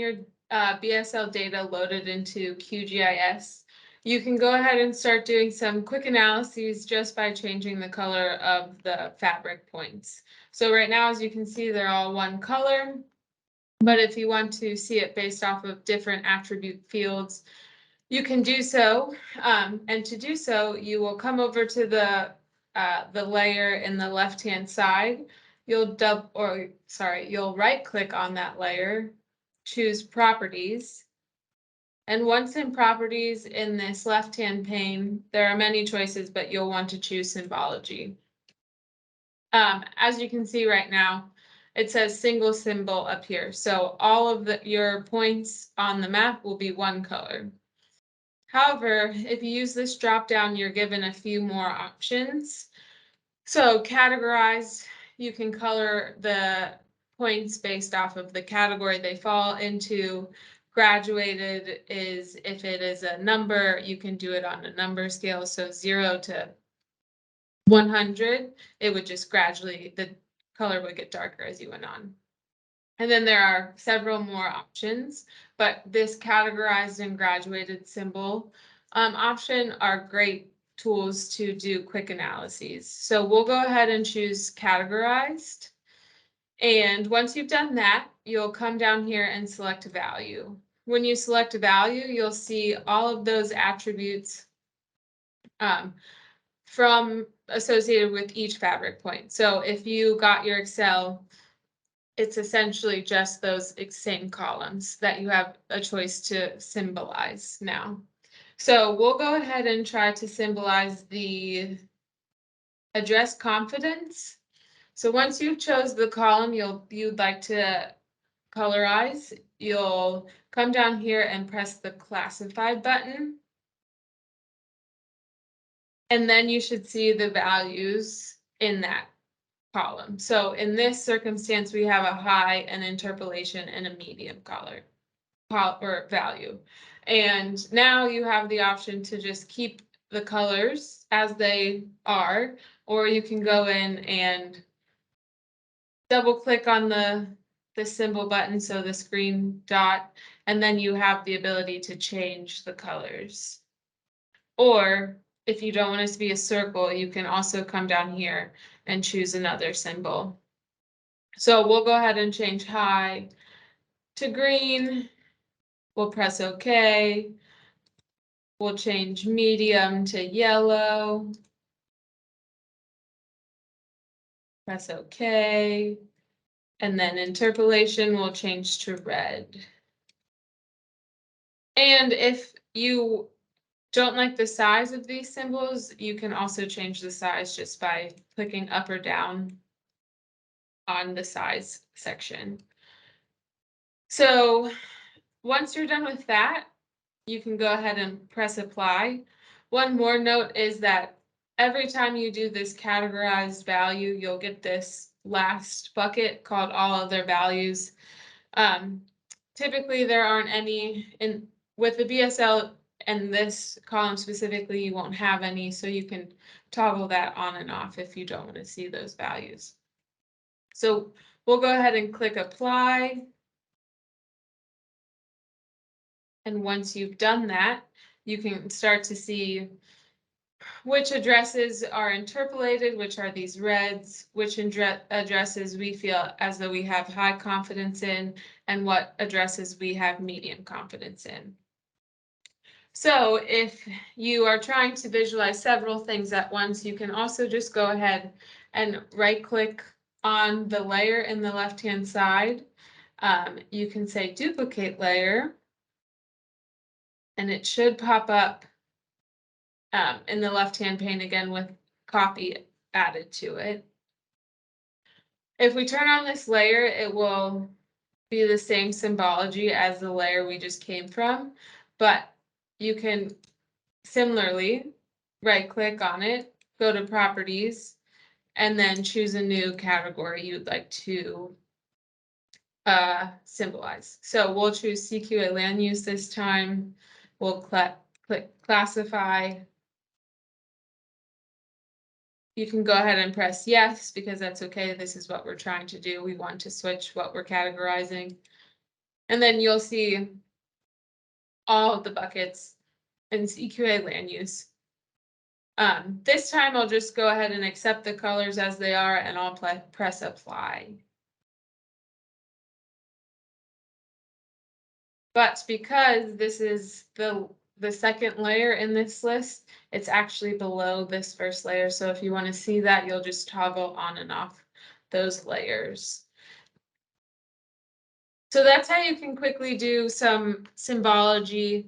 your BSL data loaded into QGIS, you can go ahead and start doing some quick analyses just by changing the color of the fabric points. So right now, as you can see, they're all one color, but if you want to see it based off of different attribute fields, you can do so. And to do so, you will come over to the layer in the left-hand side. You'll right click on that layer, choose properties. And once in properties in this left-hand pane, there are many choices, but you'll want to choose symbology. As you can see right now, it says single symbol up here. So all of your points on the map will be one color. However, if you use this drop down, you're given a few more options. So categorized, you can color the points based off of the category they fall into. Graduated is if it is a number, you can do it on a number scale. So 0 to 100, it would just gradually, the color would get darker as you went on. And then there are several more options, but this categorized and graduated symbol option are great tools to do quick analyses. So we'll go ahead and choose categorized. And once you've done that, you'll come down here and select a value. When you select a value, you'll see all of those attributes from associated with each fabric point. So if you got your Excel, it's essentially just those same columns that you have a choice to symbolize now. So we'll go ahead and try to symbolize the address confidence. So once you've chose the column you'd like to colorize, you'll come down here and press the classify button. And then you should see the values in that column. So in this circumstance, we have a high, an interpolation, and a medium color or value. And now you have the option to just keep the colors as they are, or you can go in and double click on the symbol button, so the screen dot, and then you have the ability to change the colors. Or if you don't want it to be a circle, you can also come down here and choose another symbol. So we'll go ahead and change high to green. We'll press OK. We'll change medium to yellow. Press OK. And then interpolation will change to red. And if you don't like the size of these symbols, you can also change the size just by clicking up or down on the size section. So once you're done with that, you can go ahead and press apply. One more note is that every time you do this categorized value, you'll get this last bucket called all other values. Typically there aren't any with the BSL and this column specifically, you won't have any, so you can toggle that on and off if you don't want to see those values. So we'll go ahead and click apply. And once you've done that, you can start to see which addresses are interpolated, which are these reds, which addresses we feel as though we have high confidence in, and what addresses we have medium confidence in. So if you are trying to visualize several things at once, you can also just go ahead and right-click on the layer in the left-hand side. You can say duplicate layer, and it should pop up in the left-hand pane again with copy added to it. If we turn on this layer, it will be the same symbology as the layer we just came from, but you can similarly right-click on it, go to properties, and then choose a new category you'd like to symbolize. So we'll choose CQA land use this time. We'll click classify. You can go ahead and press yes, because that's okay. This is what we're trying to do. We want to switch what we're categorizing. And then you'll see all of the buckets in CQA land use. This time I'll just go ahead and accept the colors as they are, and I'll press apply. But because this is the second layer in this list, it's actually below this first layer. So if you want to see that, you'll just toggle on and off those layers. So that's how you can quickly do some symbology.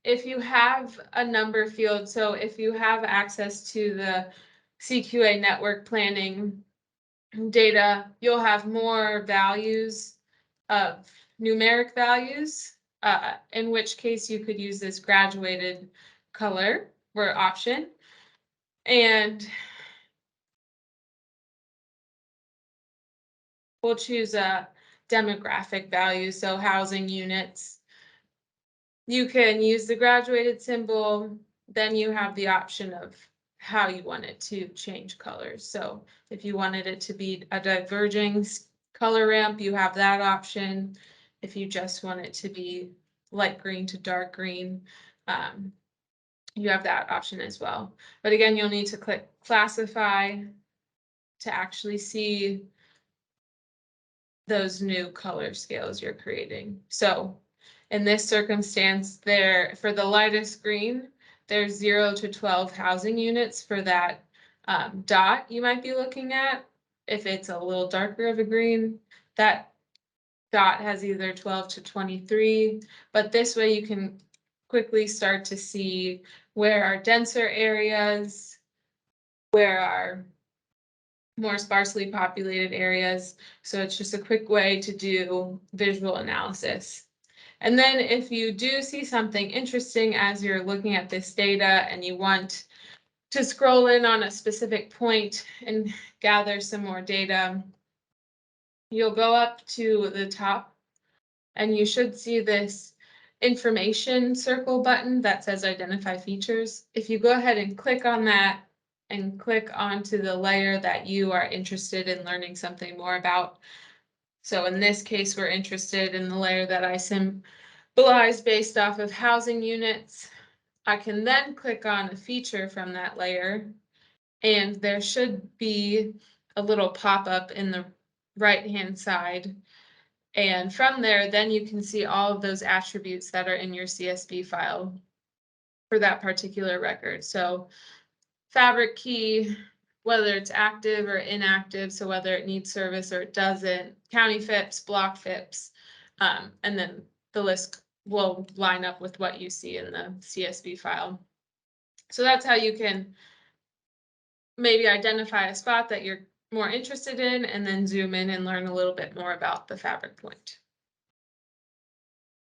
If you have a number field, so if you have access to the CQA network planning data, you'll have more values of numeric values, in which case you could use this graduated color or option. And we'll choose a demographic value, so housing units. You can use the graduated symbol, then you have the option of how you want it to change colors. So if you wanted it to be a diverging color ramp, you have that option. If you just want it to be light green to dark green, you have that option as well. But again, you'll need to click classify to actually see those new color scales you're creating. So in this circumstance, there for the lightest green, there's 0 to 12 housing units for that dot you might be looking at. If it's a little darker of a green, that dot has either 12 to 23, but this way you can quickly start to see where are denser areas, where are more sparsely populated areas. So it's just a quick way to do visual analysis. And then if you do see something interesting as you're looking at this data and you want to scroll in on a specific point and gather some more data, you'll go up to the top and you should see this information circle button that says identify features. If you go ahead and click on that and click onto the layer that you are interested in learning something more about. So in this case, we're interested in the layer that I symbolize based off of housing units. I can then click on a feature from that layer, and there should be a little pop-up in the right-hand side. And from there, then you can see all of those attributes that are in your CSV file for that particular record. So fabric key, whether it's active or inactive, so whether it needs service or it doesn't, county FIPS, block FIPS, and then the list will line up with what you see in the CSV file. So that's how you can maybe identify a spot that you're more interested in and then zoom in and learn a little bit more about the fabric point.